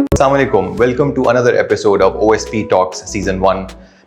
Assalamualaikum. Welcome to another episode of OSP Talks Season 1.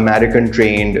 American trained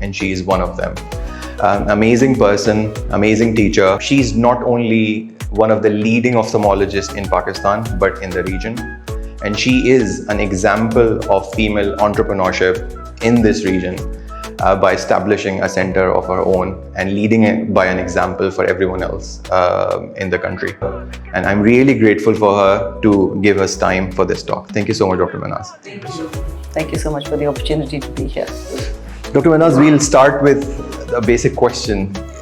and she is one of them. Amazing person, amazing teacher. She's not only one of the leading ophthalmologists in Pakistan but in the region, and she is an example of female entrepreneurship in this region by establishing a center of her own and leading it by an example for everyone else in the country. And I'm really grateful for her to give us time for this talk. Thank you so much, Dr. Manaz. Thank you so much for the opportunity to be here. Dr. Manaz, we'll start with a basic question.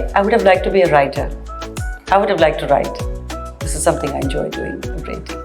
I would have liked to be a writer. I would have liked to write. This is something I enjoy doing, printing.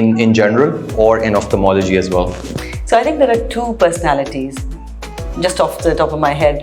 in general or in ophthalmology as well? So I think there are two personalities just off the top of my head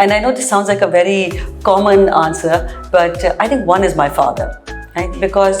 And I know this sounds like a very common answer, but I think one is my father. Right? Because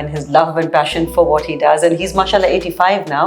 and his love and passion for what he does, and he's mashallah 85 now.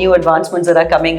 new advancements that are coming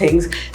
things.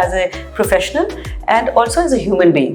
as a professional and also as a human being,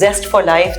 zest for life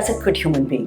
as a good human being.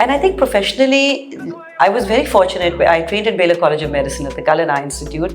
And I think professionally, I was very fortunate. I trained at Baylor College of Medicine at the Cullen Eye Institute.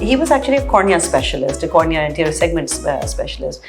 He was actually a cornea specialist, a cornea anterior segment specialist.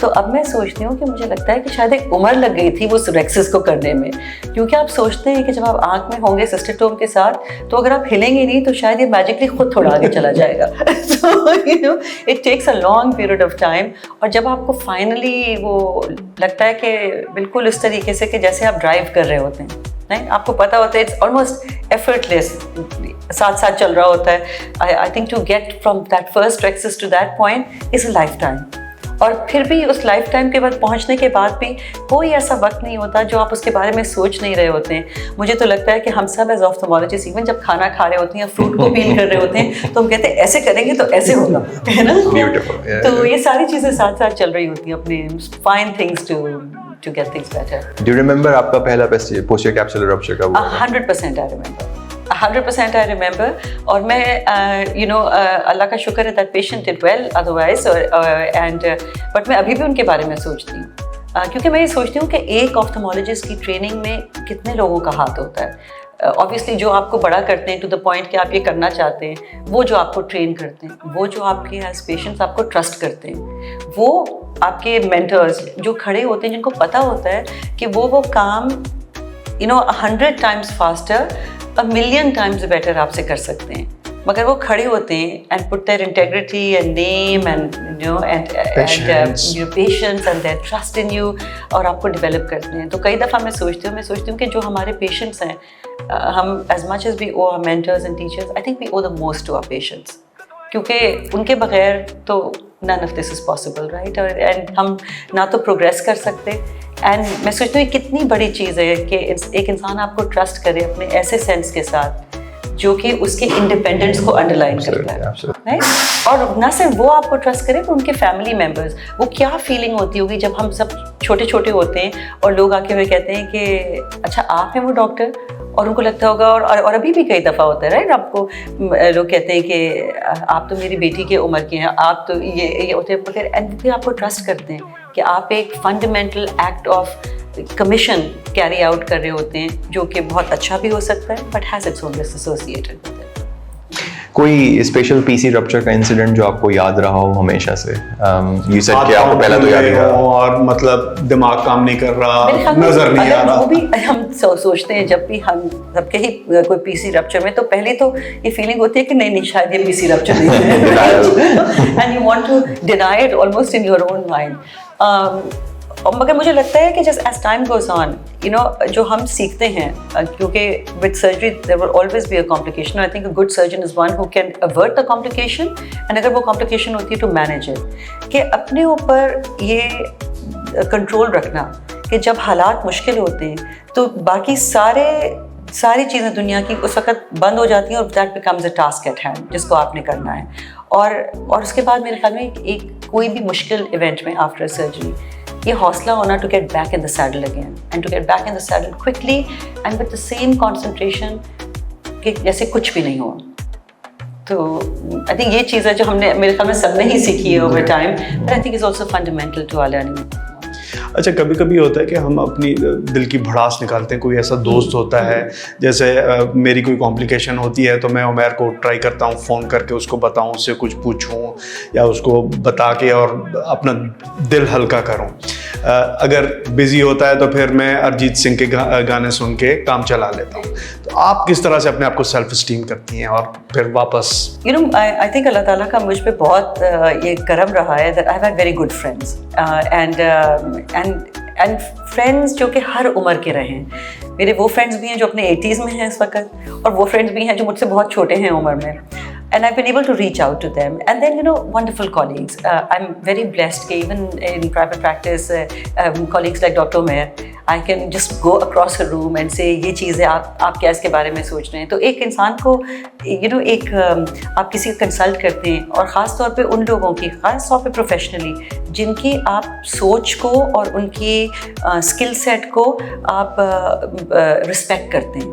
تو اب میں سوچتی ہوں کہ مجھے لگتا ہے کہ شاید ایک عمر لگ گئی تھی وہ ریکسس کو کرنے میں, کیونکہ آپ سوچتے ہیں کہ جب آپ آنکھ میں ہوں گے سسٹیٹوم کے ساتھ تو اگر آپ ہلیں گے نہیں تو شاید یہ میجکلی خود تھوڑا آگے چلا جائے گا. It takes a long period of time, اور جب آپ کو فائنلی وہ لگتا ہے کہ بالکل اس طریقے سے کہ جیسے آپ ڈرائیو کر رہے ہوتے ہیں, آپ کو پتا ہوتا ہے اٹس آلموسٹ ایفرٹ لیس, ساتھ ساتھ چل رہا ہوتا ہے. I think to get from that first access to that point is a lifetime, اور پھر بھی اس لائف ٹائم کے بعد پہنچنے کے بعد بھی کوئی ایسا وقت نہیں ہوتا جو آپ اس کے بارے میں سوچ نہیں رہے ہوتے ہیں. مجھے تو لگتا ہے کہ ہم سب ایز آپتھالمولوجسٹ ایون جب کھانا کھا رہے ہوتے ہیں یا فروٹ کو پیل کر رہے ہوتے ہیں تو ہم کہتے ہیں ایسے کریں گے تو ایسے ہوگا, ہے نا. تو یہ ساری چیزیں ساتھ ساتھ چل رہی ہوتی ہیں, اپنے fine things to get things better. Do you remember آپ کا پہلا posterior capsular rupture کب ہوا؟ 100% I remember. 100% I remember. اور میں اللہ کا شکر ہے that patient did well otherwise, but میں ابھی بھی ان کے بارے میں سوچتی ہوں, کیونکہ میں یہ سوچتی ہوں کہ ایک آپتھالمولوجسٹ کی ٹریننگ میں کتنے لوگوں کا ہاتھ ہوتا ہے. obviously جو آپ کو بڑا کرتے ہیں ٹو دا پوائنٹ کہ آپ یہ کرنا چاہتے ہیں, وہ جو آپ کو ٹرین کرتے ہیں, وہ جو آپ کے ایز پیشنٹس آپ کو ٹرسٹ کرتے ہیں, وہ آپ کے مینٹرز جو کھڑے ہوتے ہیں جن کو پتہ ہوتا ہے کہ وہ کام 100 times faster, 1,000,000 times better آپ سے کر سکتے ہیں, مگر وہ کھڑے ہوتے ہیں and put their integrity and name and your patience and their trust in you, اور آپ کو ڈیولپ کرتے ہیں. تو کئی دفعہ میں سوچتی ہوں کہ جو ہمارے پیشنٹس ہیں, ہم as much as we owe our mentors and teachers, I think we owe the most to our patients, کیونکہ ان کے بغیر تو none of this is possible, right? and ہم نہ تو پروگریس کر سکتے, اینڈ میں سوچتی ہوں یہ کتنی بڑی چیز ہے کہ ایک انسان آپ کو ٹرسٹ کرے اپنے ایسے سینس کے ساتھ جو کہ اس کے انڈیپینڈنس کو انڈرلائن کرتا ہے, اور نہ صرف وہ آپ کو ٹرسٹ کرے تو ان کے فیملی ممبرز, وہ کیا فیلنگ ہوتی ہوگی جب ہم سب چھوٹے چھوٹے ہوتے ہیں اور لوگ آ کے ہمیں کہتے ہیں کہ اچھا آپ ہیں وہ ڈاکٹر, اور ان کو لگتا ہوگا, اور ابھی بھی کئی دفعہ ہوتا ہے رائٹ, آپ کو لوگ کہتے ہیں کہ آپ تو میری بیٹی کے عمر کے ہیں, آپ تو یہ ہوتے ہیں, اینڈ پھر آپ کو ٹرسٹ کرتے ہیں کہ آپ ایک fundamental act of commission carry out کر رہے ہوتے ہیں جو کہ بہت اچھا بھی ہو سکتا ہے but has its own risk associated with it. کوئی اسپیشل پی سی رپچر کا انسیڈنٹ جو آپ کو یاد رہا ہو ہمیشہ سے؟ یو سیڈ کہ آپ کو پہلا تو یاد رہا اور مطلب دماغ کام نہیں کر رہا, نظر نہیں آ رہا. وہ بھی ہم سوچتے ہیں جب بھی ہم سب کے ہی کوئی پی سی رپچر میں, تو پہلے تو یہ فیلنگ ہوتی ہے کہ نہیں شاید یہ پی سی رپچر نہیں ہے, and you want to deny it almost in your own mind. مگر مجھے لگتا ہے کہ جس ایز ٹائم گوز آن جو ہم سیکھتے ہیں, کیونکہ with surgery there will always be a complication, I think a good surgeon is one who can avert the complication, and اگر وہ کمپلیکیشن ہوتی ہے ٹو مینیج اٹ, کہ اپنے اوپر یہ کنٹرول رکھنا کہ جب حالات مشکل ہوتے ہیں تو باقی ساری چیزیں دنیا کی اس وقت بند ہو جاتی ہیں, اور that becomes a task at hand جس کو آپ نے کرنا ہے. اور اس کے بعد میرے خیال میں ایک کوئی بھی مشکل ایونٹ میں آفٹر سرجری یہ حوصلہ ہونا to get back in the saddle again, and to get back in the saddle quickly and with the same concentration کہ جیسے کچھ بھی نہیں ہوا. تو آئی تھنک یہ چیز ہے جو ہم نے میرے خیال میں سب نے ہی سیکھی ہے over time, but I think is also fundamental to our learning. اچھا کبھی کبھی ہوتا ہے کہ ہم اپنی دل کی بھڑاس نکالتے ہیں, کوئی ایسا دوست ہوتا ہے, جیسے میری کوئی کمپلیکیشن ہوتی ہے تو میں عمیر کو ٹرائی کرتا ہوں فون کر کے اس کو بتاؤں, اس سے کچھ پوچھوں یا اس کو بتا کے اور اپنا دل ہلکا کروں. اگر بزی ہوتا ہے تو پھر میں ارجیت سنگھ کے گانے سن کے کام چلا لیتا ہوں. تو آپ کس طرح سے اپنے آپ کو سیلف اسٹیم کرتی ہیں اور پھر واپس؟ آئی تھنک اللہ تعالیٰ کا مجھ پہ بہت یہ کرم رہا ہے that I've had very good friends and friends جو کہ ہر عمر کے رہے ہیں. میرے وہ فرینڈس بھی ہیں جو اپنے 80s میں ہیں اس وقت, اور وہ فرینڈس بھی ہیں جو مجھ سے بہت چھوٹے ہیں عمر میں, and I've been able to reach out to them. And then wonderful colleagues. I'm very blessed کہ even in private practice colleagues like Dr. Umair, I can just go across a room and say یہ چیز ہے, آپ کیا اس کے بارے میں سوچ رہے ہیں. تو ایک انسان کو ایک آپ کسی کو کنسلٹ کرتے ہیں, اور خاص طور پہ ان لوگوں کی, خاص طور پہ پروفیشنلی جن کی آپ سوچ کو اور ان کی اسکل سیٹ کو آپ رسپیکٹ کرتے ہیں,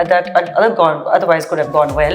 otherwise could have gone well,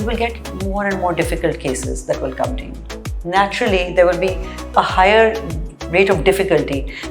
you will get more and more difficult cases that will come to you. Naturally, there will be a higher rate of difficulty.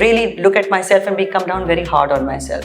really look at myself and come down very hard on myself.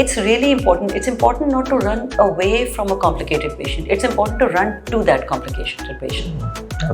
it's really important. It's important not to run away from a complicated patient. It's important to run to that complicated patient.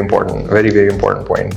important point.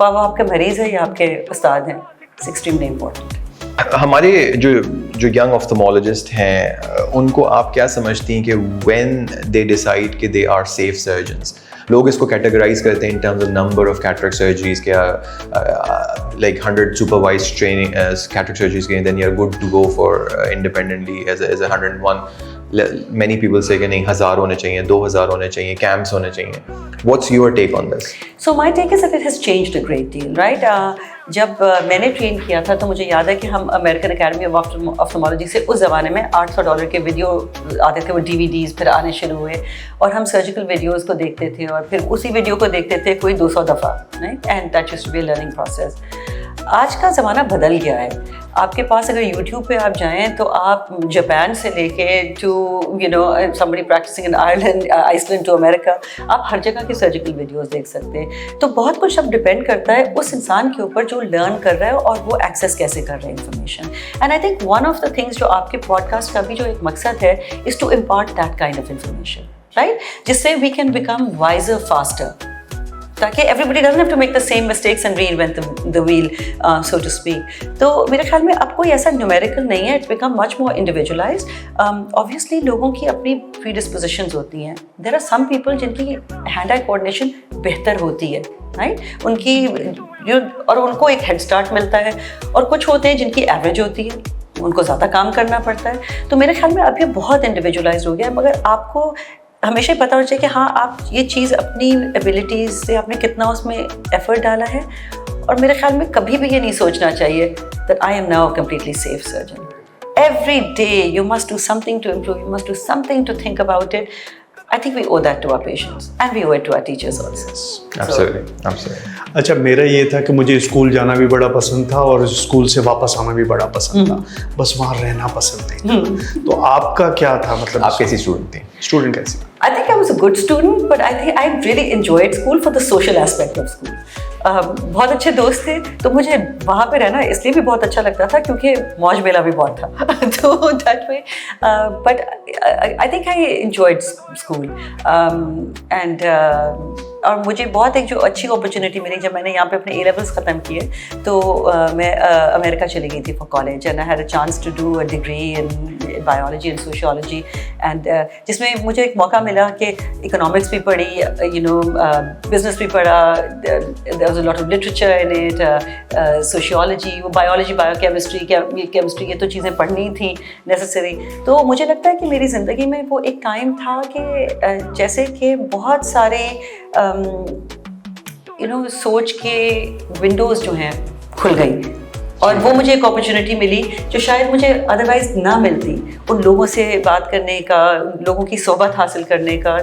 خواہ وہ آپ کے مریض ہے یا آپ کے استاد ہیں. It's extremely important. ہمارے جو ینگ آفتھمولوجسٹ ہیں ان کو آپ کیا سمجھتی ہیں کہ وین دے ڈیسائڈ کہ دے آر سیف سرجنس؟ لوگ اس کو کیٹیگرائز کرتے ہیں in terms of number of cataract surgeries, کیا like 100 supervised training cataract surgeries کے then you are good to go for independently as a 101. Many people say کہ نہیں 1000 ہونے چاہیے, 2000 ہونے چاہیے, کیمپس ہونے چاہیے. What's your take on this? So my take is that it has changed a great deal, right? جب میں نے ٹرین کیا تھا تو مجھے یاد ہے کہ ہم امریکن اکیڈمی آف آفتھمالوجی سے اس زمانے میں $800 کے ویڈیو آتے تھے, وہ DVDs پھر آنے شروع ہوئے اور ہم سرجیکل ویڈیوز کو دیکھتے تھے اور پھر اسی ویڈیو کو دیکھتے تھے کوئی 200 دفعہ, right? And that used to be a learning process. آج کا زمانہ بدل گیا ہے. آپ کے پاس اگر یوٹیوب پہ آپ جائیں تو آپ جاپان سے لے کے to somebody practicing in Ireland, Iceland to America, آپ ہر جگہ کی سرجیکل ویڈیوز دیکھ سکتے ہیں. تو بہت کچھ اب ڈپینڈ کرتا ہے اس انسان کے اوپر جو لرن کر رہا ہے اور وہ ایکسیس کیسے کر رہے ہیں information. And I think one of the things جو آپ کے پوڈ کاسٹ کا بھی جو ایک مقصد ہے is to impart that kind of information, right, جس سے we can become wiser faster, تاکہ everybody doesn't have to make the same mistakes and reinvent the wheel, so to speak. تو میرے خیال میں اب کوئی ایسا numerical نہیں ہے, it's become much more individualized. Obviously لوگوں کی اپنی predispositions ہوتی ہیں. There are some people جن کی hand-eye coordination بہتر ہوتی ہے, right? ان کی اور ان کو ایک head start ملتا ہے, اور کچھ ہوتے ہیں جن کی average ہوتی ہے, ان کو زیادہ کام کرنا پڑتا ہے. تو میرے خیال میں اب یہ بہت individualized ہو گیا ہے, مگر آپ کو ہمیشہ پتہ ہونا چاہیے کہ ہاں آپ یہ چیز اپنی ایبیلٹیز سے آپ نے کتنا اس میں ایفرٹ ڈالا ہے. اور میرے خیال میں کبھی بھی یہ نہیں سوچنا چاہیے that I am now completely safe surgeon. Every day you must do something to improve, you must do something to think about it. I think we owe that to our patients and we owe it to our teachers also. Absolutely, absolutely. اچھا, میرا یہ تھا کہ مجھے school جانا بھی بڑا پسند تھا اور اسکول سے واپس آنا بھی بڑا پسند تھا, بس وہاں رہنا پسند نہیں تھا. تو آپ کا کیا تھا, مطلب آپ کیسی اسٹوڈنٹ تھیں؟ اسٹوڈنٹ کیسی؟ I think I was a good student, but I think I really enjoyed school for the social aspect of school. بہت اچھے دوست تھے, تو مجھے وہاں پہ رہنا اس لیے بھی بہت اچھا لگتا تھا کیونکہ موج میلہ بھی بہت تھا. تو that way, but I think I enjoyed school. And اور مجھے بہت ایک جو اچھی اپرچونیٹی ملی جب میں نے یہاں پہ اپنے A-levels ختم کیے, تو میں امریکہ چلی گئی تھی for college, and I had a chance to do a degree in biology and sociology, and جس میں مجھے ایک موقع ملا کہ اکنامکس بھی پڑھی, بزنس بھی پڑھا, there was a lot of literature in it, sociology, وہ biology, biochemistry, chemistry, یہ تو چیزیں پڑھنی تھیں necessary. تو مجھے لگتا ہے کہ میری زندگی میں وہ ایک ٹائم تھا کہ جیسے کہ بہت سارے سوچ کے ونڈوز جو ہیں کھل گئی, اور وہ مجھے ایک اپرچونیٹی ملی جو شاید مجھے ادروائز نہ ملتی. ان لوگوں سے بات کرنے کا, لوگوں کی صحبت حاصل کرنے کا.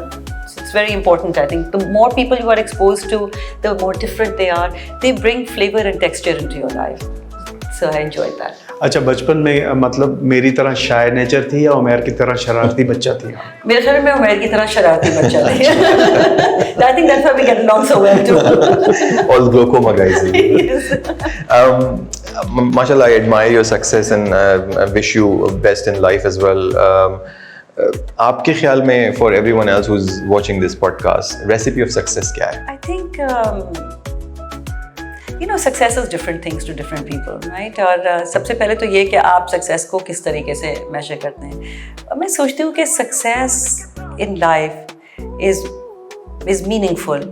It's very important, I think. The more people you are exposed to, the more different they are. They bring flavor and texture into your life. So I enjoyed that. اچھا, بچپن میں مطلب میری طرح شائع نیچر تھی یا عمیر کی طرح شرارتی بچہ تھی؟ میرے خیال میں عمیر کی طرح شرارتی بچہ تھی. I think that's why we get along so well too. All glaucoma guys. Yes. MashaAllah, I admire your success and I wish you best in life as well. آپ کے خیال میں for everyone else who's watching this podcast, recipe of success کیا ہے؟ I think success is different things to different people, right. اور سب سے پہلے تو یہ کہ آپ سکسیس کو کس طریقے سے میجر کرتے ہیں. میں سوچتی ہوں کہ success in life is meaningful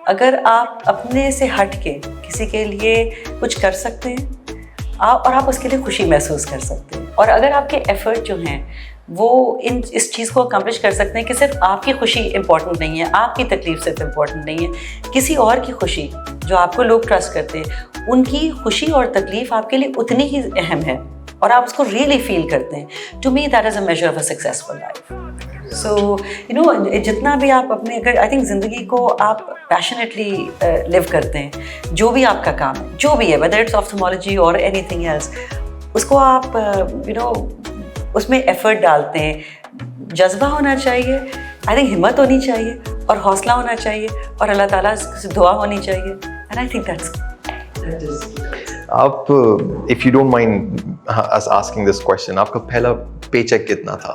اگر آپ اپنے سے ہٹ کے کسی کے لیے کچھ کر سکتے ہیں اور آپ اس کے لیے خوشی محسوس کر سکتے ہیں, اور اگر آپ کے ایفرٹ جو ہیں وہ اس چیز کو اکمپلش کر سکتے ہیں کہ صرف آپ کی خوشی امپورٹنٹ نہیں ہے, آپ کی تکلیف صرف امپورٹنٹ نہیں ہے, کسی اور کی خوشی جو آپ کو لوگ ٹرسٹ کرتے ہیں ان کی خوشی اور تکلیف آپ کے لیے اتنی ہی اہم ہے اور آپ اس کو ریئلی فیل کرتے ہیں. To me that is a measure of a successful life. So جتنا بھی آپ اپنے, اگر آئی تھنک زندگی کو آپ پیشنیٹلی لیو کرتے ہیں, جو بھی آپ کا کام ہے, جو بھی ہے, ویدر اٹس آفتھمالوجی اور اینی تھنگ ایلس, اس کو آپ اس میں ایفرٹ ڈالتے ہیں. جذبہ ہونا چاہیے, آئی تھنک ہمت ہونی چاہیے, اور حوصلہ ہونا چاہیے, اور اللہ تعالیٰ سے دعا ہونی چاہیے. And I think that's. آپ if you don't mind us asking this question, آپ کا پہلا پے چیک کتنا تھا؟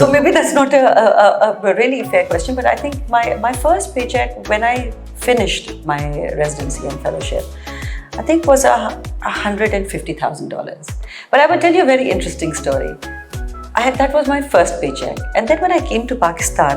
So maybe that's not a really fair question, but I think my first paycheck when I finished my residency and fellowship, I think was $150,000. But I will tell you a very interesting story. That was my first paycheck. And then when I came to Pakistan,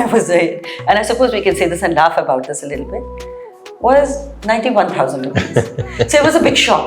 I was there, and I suppose we can say this and laugh about this a little bit, was 91,000 rupees. So it was a big shock,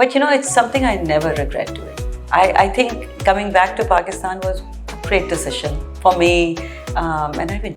But you know, it's something I never regret doing. I think coming back to Pakistan was a great decision for me, and I've been.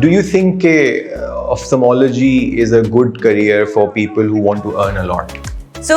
do you think ophthalmology is a good career for people who want to earn a lot? So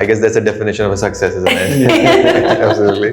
I guess that's a definition of a success, isn't it? Absolutely.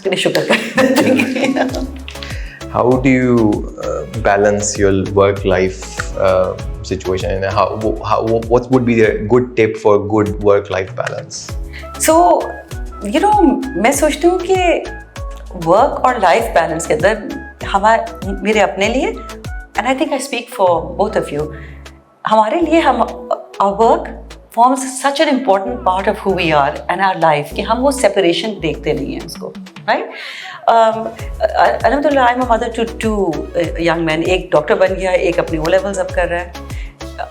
اس کے لیے شکر کریں. How do you balance your work-life situation, and what would be a good tip for good work-life balance? So, میں سوچتی ہوں کہ work اور life balance کے اندر میرے اپنے لیے, and I think I speak for both of you, ہمارے لیے our work forms such an important part of who we are and our life کہ ہم وہ separation دیکھتے نہیں ہیں اس کو, right? الحمدللہ I'm a mother to two young men. ایک ڈاکٹر بن گیا, ایک اپنے O levels اب کر رہا ہے.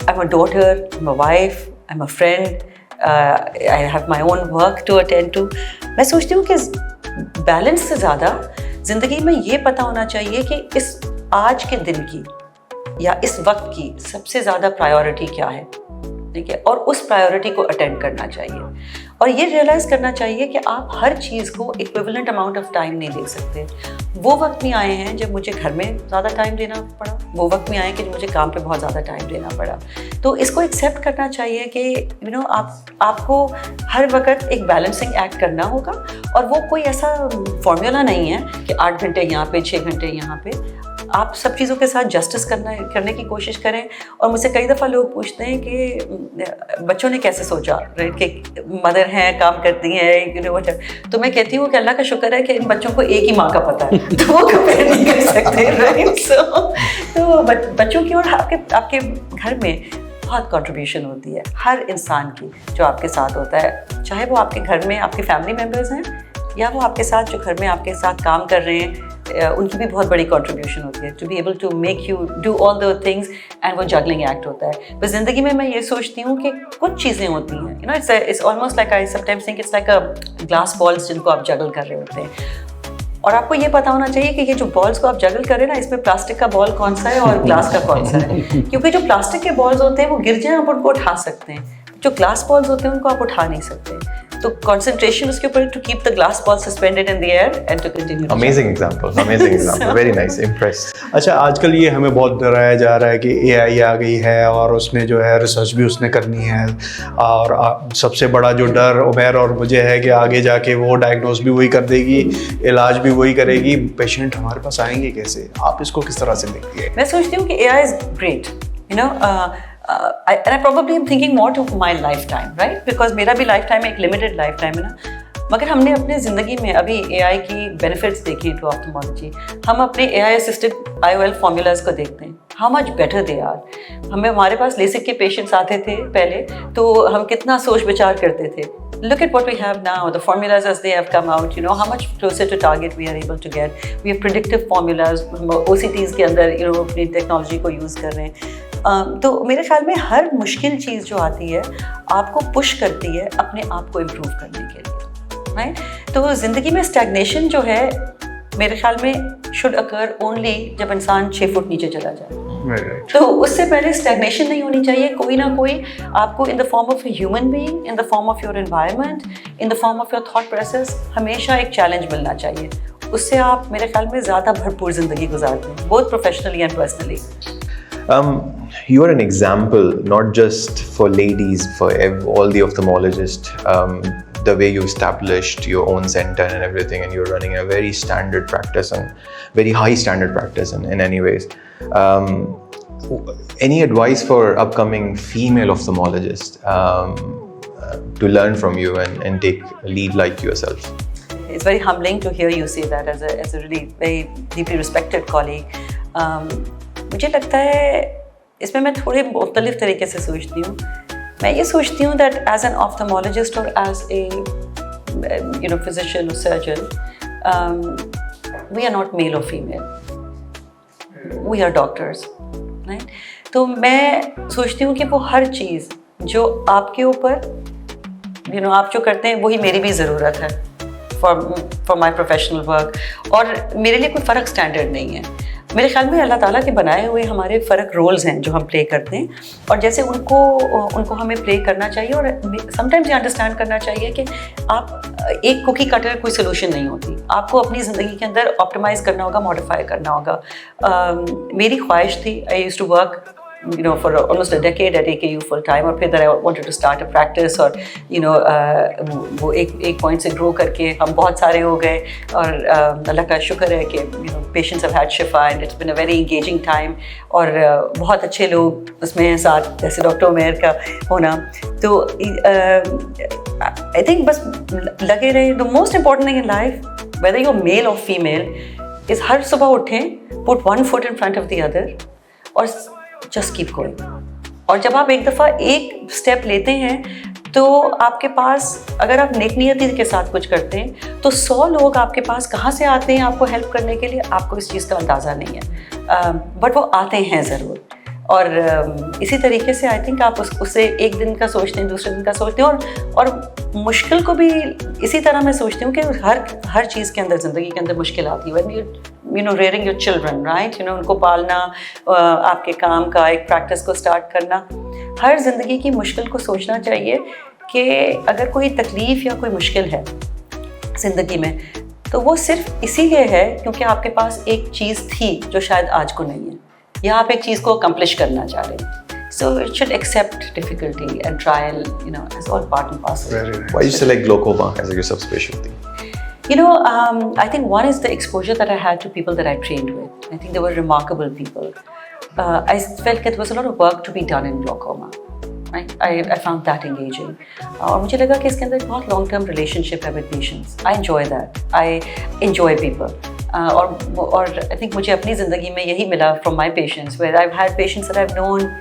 I'm a daughter, I'm a wife, I'm a friend, I have my own work to attend to. میں سوچتی ہوں کہ بیلنس سے زیادہ زندگی میں یہ پتہ ہونا چاہیے کہ اس آج کے دن کی یا اس وقت کی سب سے زیادہ پرائیورٹی کیا ہے, ٹھیک ہے, اور اس پرائیورٹی کو اٹینڈ کرنا چاہیے, اور یہ ریئلائز کرنا چاہیے کہ آپ ہر چیز کو ایکویولنٹ اماؤنٹ آف ٹائم نہیں دے سکتے. وہ وقت میں آئے ہیں جب مجھے گھر میں زیادہ ٹائم دینا پڑا, وہ وقت میں آئے کہ مجھے کام پہ بہت زیادہ ٹائم دینا پڑا. تو اس کو ایکسیپٹ کرنا چاہیے کہ آپ کو ہر وقت ایک بیلنسنگ ایکٹ کرنا ہوگا, اور وہ کوئی ایسا فارمولا نہیں ہے کہ 8 گھنٹے یہاں پہ 6 گھنٹے یہاں پہ. آپ سب چیزوں کے ساتھ جسٹس کرنے کی کوشش کریں. اور مجھ سے کئی دفعہ لوگ پوچھتے ہیں کہ بچوں نے کیسے سوچا کہ مدر ہیں, کام کرتی ہیں, تو میں کہتی ہوں کہ اللہ کا شکر ہے کہ ان بچوں کو ایک ہی ماں کا پتہ ہے, تو وہ کمپیئر نہیں کر سکتے. تو بچوں کی اور آپ کے گھر میں بہت کنٹریبیوشن ہوتی ہے ہر انسان کی جو آپ کے ساتھ ہوتا ہے, چاہے وہ آپ کے گھر میں آپ کے فیملی ممبرز ہیں یا وہ آپ کے ساتھ جو گھر میں آپ کے ساتھ کام کر رہے ہیں, ان کی بھی بہت بڑی کنٹریبیوشن ہوتی ہے to be able to make you do all the things, and وہ جگلنگ ایکٹ ہوتا ہے. بس زندگی میں یہ سوچتی ہوں کہ کچھ چیزیں ہوتی ہیں, it's almost like I sometimes think it's like glass balls جن کو آپ جگل کر رہے ہوتے ہیں, اور آپ کو یہ پتا ہونا چاہیے کہ یہ جو بالس کو آپ جگل کر رہے ہیں نا, اس میں پلاسٹک کا بال کون سا ہے اور گلاس کا کون سا ہے, کیونکہ جو پلاسٹک کے بالز ہوتے ہیں وہ گر جائیں آپ ان کو اٹھا سکتے ہیں, جو گلاس بالز ہوتے ہیں ان کو آپ اٹھا نہیں سکتے. تو کنسنٹریشن اس کے اوپر to keep the glass ball suspended in the air and to continue. Amazing example, very nice, impressed. اچھا, آج کل یہ ہمیں بہت ڈرایا جا رہا ہے کہ AI آ گئی ہے اور اس میں جو ہے ریسرچ بھی اس نے کرنی ہے, اور سب سے بڑا جو ڈر عمیر اور مجھے ہے کہ آگے جا کے وہ ڈائگنوز بھی وہی کر دے گی, علاج بھی وہی کرے گی, پیشنٹ ہمارے پاس آئیں گے کیسے؟ آپ اس کو کس طرح سے دیکھتی ہے؟ میں سوچتی ہوں کہ AI is great, and I probably am thinking more to my lifetime, right? Because میرا بھی لائف ٹائم ایک لمیٹڈ لائف ٹائم ہے نا, مگر ہم نے اپنے زندگی میں ابھی AI کی بینیفٹس دیکھی ٹو آپتھالمولوجی. ہم اپنے AI اسسٹڈ IOL فارمولاز کو دیکھتے ہیں, how much better they are. ہمارے پاس لیسک کے پیشنٹس آتے تھے پہلے, تو ہم کتنا سوچ بچار کرتے تھے. Look at what we have now, the formulas as they have come out, how much closer to target we are able to get. We have predictive formulas, OCTs کے اندر اپنی ٹیکنالوجی کو یوز کر رہے ہیں. تو میرے خیال میں ہر مشکل چیز جو آتی ہے آپ کو پش کرتی ہے اپنے آپ کو امپروو کرنے کے لیے, رائٹ؟ تو زندگی میں اسٹیگنیشن جو ہے میرے خیال میں شوڈ اکر اونلی جب انسان 6 فٹ نیچے چلا جائے. تو اس سے پہلے اسٹیگنیشن نہیں ہونی چاہیے. کوئی نہ کوئی آپ کو in the form of a human being, in the form of your environment, in the form of your thought process, ہمیشہ ایک چیلنج ملنا چاہیے. اس سے آپ میرے خیال میں زیادہ بھرپور زندگی گزارتے ہیں, بہت professionally and personally. You are an example, not just for ladies, for all the ophthalmologists. The way you established your own center and everything, and you're running a very standard practice and very high standard practice in any ways. Any advice for upcoming female ophthalmologists to learn from you and take a lead like yourself? It's very humbling to hear you say that as a really very deeply respected colleague. مجھے لگتا ہے اس میں تھوڑے مختلف طریقے سے سوچتی ہوں. میں یہ سوچتی ہوں دیٹ ایز این آپتھالمولوجسٹ اور ایز اے فزیشین اور surgeon, we are not male اور female, we are doctors, right? تو میں سوچتی ہوں کہ وہ ہر چیز جو آپ کے اوپر آپ جو کرتے ہیں وہی میری بھی ضرورت ہے فار مائی پروفیشنل ورک, اور میرے لیے کوئی فرق اسٹینڈرڈ نہیں ہے. میرے خیال میں اللہ تعالیٰ کے بنائے ہوئے ہمارے فرق رولز ہیں جو ہم پلے کرتے ہیں, اور جیسے ان کو ہمیں پلے کرنا چاہیے. اور سم ٹائمز یہ انڈرسٹینڈ کرنا چاہیے کہ آپ ایک کوکی کٹر کوئی سولوشن نہیں ہوتی, آپ کو اپنی زندگی کے اندر آپٹیمائز کرنا ہوگا, ماڈیفائی کرنا ہوگا. میری خواہش تھی, I used to work for almost a decade at AKU full time, اور پھر I wanted to start a practice, اور وہ ایک point سے grow کر کے ہم بہت سارے ہو گئے, اور اللہ کا شکر ہے کہ patients have had شفا, and it's been a very engaging time, اور بہت اچھے لوگ اس میں ہیں ساتھ, جیسے ڈاکٹر عمیر کا ہونا. تو I think بس لگے رہے. The most important thing in life, whether you're male or female, is ہر صبح اٹھیں, put one foot in front of the other, اور just keep going. اور جب آپ ایک دفعہ ایک اسٹیپ لیتے ہیں تو آپ کے پاس, اگر آپ نیک نیتی کے ساتھ کچھ کرتے ہیں تو 100 لوگ آپ کے پاس کہاں سے آتے ہیں آپ کو ہیلپ کرنے کے لیے, آپ کو اس چیز کا اندازہ نہیں ہے, بٹ وہ آتے ہیں ضرور. اور اسی طریقے سے آئی تھنک آپ اس سے ایک دن کا سوچتے ہیں, دوسرے دن کا سوچتے ہیں, اور مشکل کو بھی اسی طرح میں سوچتی ہوں کہ ہر چیز کے اندر, زندگی کے اندر مشکل آتی ہے. when you're rearing your children, right, ان کو پالنا, آپ کے کام کا ایک پریکٹس کو اسٹارٹ کرنا, ہر زندگی کی مشکل کو سوچنا چاہیے کہ اگر کوئی تکلیف یا کوئی مشکل ہے زندگی میں تو وہ صرف اسی لیے ہے کیونکہ آپ کے پاس ایک چیز تھی جو شاید آج کو نہیں ہے, یا آپ ایک چیز کو اکمپلش کرنا چاہ رہے ہیں. So it should accept difficulty and trial, as all part and parcel. Why you select glaucoma as your subspecialty? I think one is the exposure that I had to people that I trained with. I think they were remarkable people. I felt that there was a lot of work to be done in glaucoma. Right? I found that engaging. اور مجھے لگا کہ اس کے اندر ایک بہت long term relationship ہے with patients. I enjoy that. I enjoy people. اور I think مجھے اپنی زندگی میں یہی ملا from my patients, where I've had patients that I've known,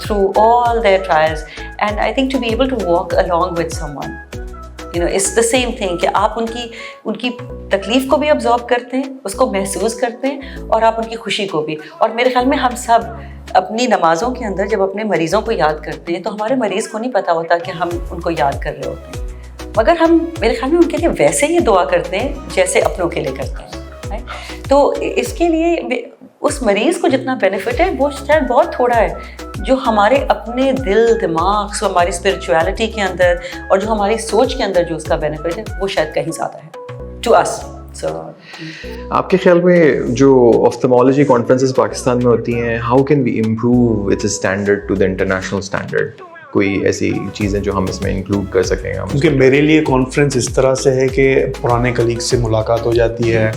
through all their trials, and I think to be able to walk along with someone, it's the same thing کہ آپ ان کی تکلیف کو بھی absorb کرتے ہیں, اس کو محسوس کرتے ہیں, اور آپ ان کی خوشی کو بھی. اور میرے خیال میں ہم سب اپنی نمازوں کے اندر جب اپنے مریضوں کو یاد کرتے ہیں تو ہمارے مریض کو نہیں پتہ ہوتا کہ ہم ان کو یاد کر رہے ہوتے ہیں, مگر ہم میرے خیال میں ان کے لیے ویسے ہی دعا کرتے ہیں جیسے اپنوں کے لیے کرتے ہیں. تو اس کے لیے اس مریض کو جتنا بینیفٹ ہے وہ شاید بہت تھوڑا ہے جو ہمارے اپنے دل دماغ, ہماری اسپرچویلٹی کے اندر اور جو ہماری سوچ کے اندر جو اس کا بینیفٹ ہے وہ شاید کہیں زیادہ ہے ٹو اس. آپ کے خیال میں جو آفتھالمالوجی کانفرنسز پاکستان میں ہوتی ہیں, how can we improve its standard to the international standard? کوئی ایسی چیزیں جو ہم اس میں انکلوڈ کر سکیں؟ کیونکہ میرے لیے کانفرنس اس طرح سے ہے کہ پرانے کلیگ سے ملاقات ہو جاتی ہے,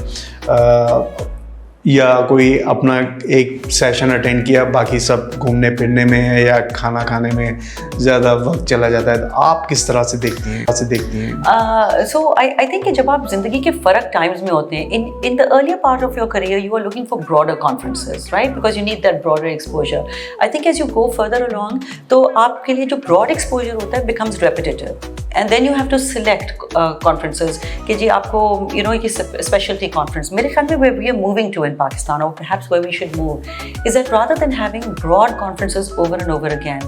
یا کوئی اپنا ایک سیشن اٹینڈ کیا, باقی سب گھومنے پھرنے میں ہے یا کھانا کھانے میں زیادہ وقت چلا جاتا ہے. آپ کس طرح سے دیکھتی ہیں؟ سو آئی تھنک کہ جب آپ زندگی کے فرق ٹائمز میں ہوتے ہیں, in the earlier part of your career you are looking for broader conferences, right, because you need that broader exposure. I think as you go further along تو آپ کے لیے جو براڈ ایکسپوجر ہوتا ہے becomes repetitive, and then you have to select conferences کہ جی آپ کو یہ اسپیشلٹی کانفرنس. میرے خیال میں we are moving to in Pakistan, or perhaps where we should move, is that rather than having broad conferences over and over again,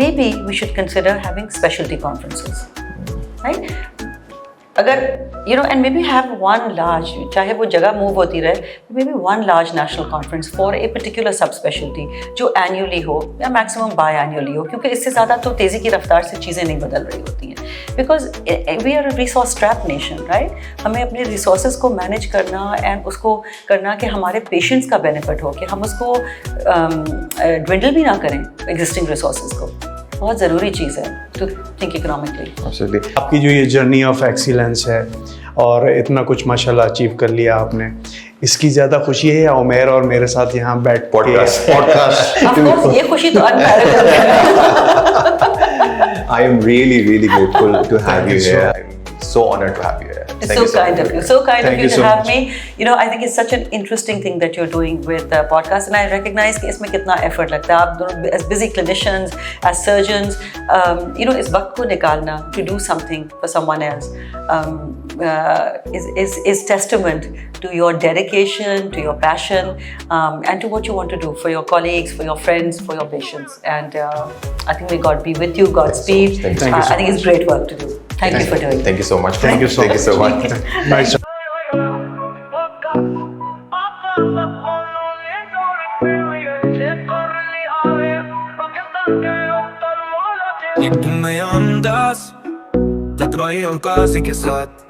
maybe we should consider having specialty conferences, right? اگر and maybe have one large, چاہے وہ جگہ move ہوتی رہے, maybe one large national conference for a particular subspecialty جو annually ہو یا maximum bi-annually ہو, کیونکہ اس سے زیادہ تو تیزی کی رفتار سے چیزیں نہیں بدل رہی ہوتی ہیں, because we are a resource strapped nation, right? ہمیں اپنے ریسورسز کو مینیج کرنا اینڈ اس کو کرنا کہ ہمارے پیشنٹس کا بینیفٹ ہو, کہ ہم اس کو ڈوینڈل بھی نہ کریں ایگزسٹنگ ریسورسز کو. بہت ضروری چیز ہے ٹو تھنک اکنامکلی. آپ کی جو یہ جرنی آف ایکسیلنس ہے اور اتنا کچھ ماشاء اللہ اچیو کر لیا آپ نے, اس کی زیادہ خوشی ہے یا عمیر اور میرے ساتھ یہاں بیٹھ پوڈ کاسٹ؟ یہ خوشی تو unparalleled ہے. I am really grateful to have you here. I'm so honored to have you here. It's so kind of you. So kind of you to have me. I think it's such an interesting thing that you're doing with the podcast, and I recognize کہ اس میں کتنا effort لگتا ہے. آپ دونوں as busy clinicians, as surgeons, اس وقت کو نکالنا to do something for someone else is testament to your dedication, to your passion, and to what you want to do for your colleagues, for your friends, for your patients. And I think may God be with you, Godspeed. I think it's great work to do. Thank you for doing it. Thank you so much. Thank you so much. Nice. Як думаю, андаз, за твої укази, кисат.